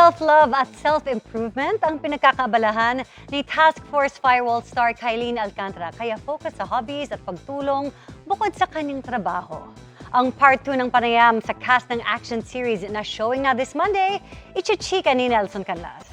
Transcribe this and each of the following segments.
Self-love at self-improvement ang pinagkakaabalahan ni Task Force Firewall star Kylene Alcantara, kaya focus sa hobbies at pagtulong bukod sa kanyang trabaho. Ang part 2 ng panayam sa cast ng action series na showing na this Monday, ichichika ni Nelson Canlas.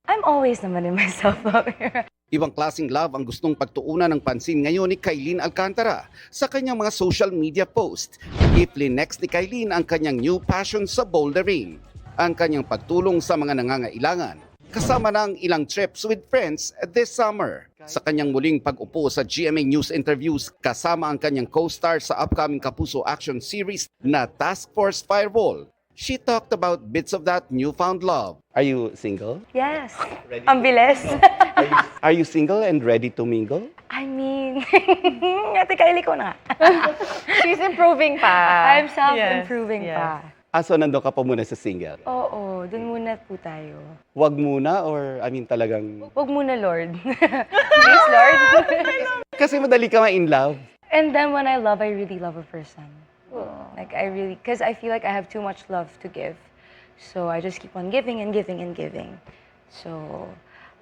I'm always naman in myself lover. Ibang klaseng love ang gustong pagtuunan ng pansin ngayon ni Kylene Alcantara sa kanyang mga social media post. I-flex ni Kylene ang kanyang new passion sa bouldering, ang kanyang pagtulong sa mga nangangailangan, kasama ng ilang trips with friends this summer. Sa kanyang muling pag-upo sa GMA News interviews kasama ang kanyang co-star sa upcoming Kapuso action series na Task Force Firewall, she talked about bits of that newfound love. Are you single? Yes. Ang bilis. Are you single and ready to mingle? I mean, Ate Kylie ko na. She's improving pa. I'm self-improving Yes, pa. So nandun ka pa muna sa single? Oo, dun muna po tayo. Wag muna or talagang... Huwag muna, Lord. Please, Lord. Kasi madali ka ma-in love. And then when I love, I really love a person. Like, because I feel like I have too much love to give. So I just keep on giving and giving and giving. So,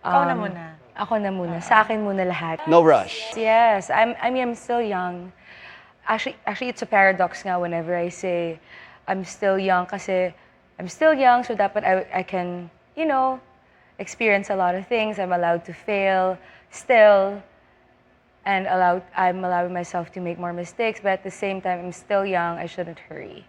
Ikaw na muna. Ako na muna. Sa akin muna lahat. No rush. Yes, I'm still young. Actually, it's a paradox nga whenever I say I'm still young kasi I'm still young, so dapat I can, experience a lot of things. I'm allowed to fail still, and I'm allowing myself to make more mistakes, but at the same time, I'm still young, I shouldn't hurry.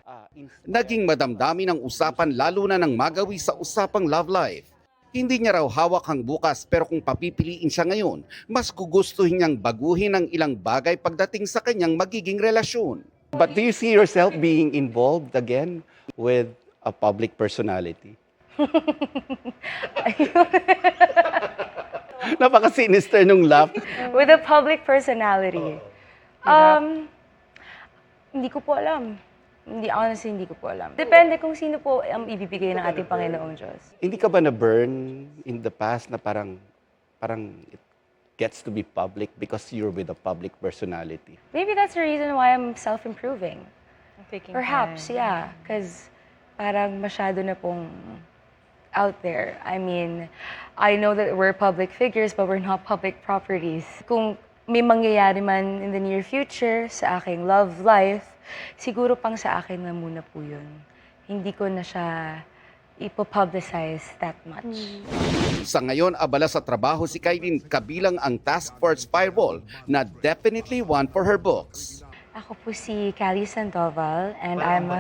Naging madamdami ng usapan lalo na ng magawi sa usapang love life. Hindi niya raw hawak ang bukas pero kung papipiliin siya ngayon, mas gugustuhin niyang baguhin ang ilang bagay pagdating sa kanyang magiging relasyon. But do you see yourself being involved again with a public personality? Napaka-sinister nung laugh. With a public personality. Hindi ko po alam. Honestly, hindi ko po alam. Depende kung sino po ang ibibigay ng ating Panginoong Diyos. Hindi ka ba na-burn in the past na parang it gets to be public because you're with a public personality? Maybe that's the reason why I'm self-improving. Taking Perhaps, time. yeah. Because parang masyado na pong out there. I mean, I know that we're public figures, but we're not public properties. Kung may mangyayari man in the near future sa aking love life, siguro pang sa akin na muna po yun. Hindi ko na siya ipopublicize that much. Sa ngayon, abala sa trabaho si Kylene kabilang ang Task Force Firewall na definitely one for her books. Ako po si Callie Sandoval, and I am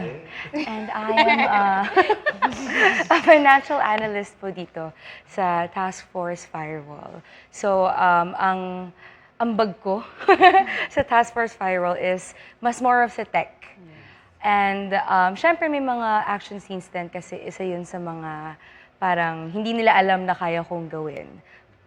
a financial analyst po dito sa Task Force Firewall. So, ang ambag ko sa Task Force Firewall is mas more of sa tech. And syempre may mga action scenes din kasi isa yun sa mga parang hindi nila alam na kaya kong gawin.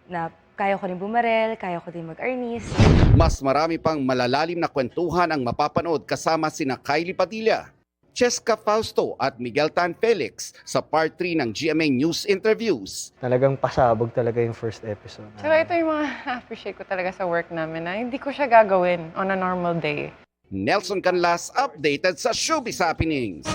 Na kaya ko rin bumarel, kaya ko din mag-arnis. Mas marami pang malalalim na kwentuhan ang mapapanood kasama sina Kylie Padilla, Cheska Fausto at Miguel Tan Felix sa part 3 ng GMA News interviews. Talagang pasabog talaga yung first episode. Tsaka ito yung mga appreciate ko talaga sa work namin na hindi ko siya gagawin on a normal day. Nelson Canlas updated sa Showbiz Happenings.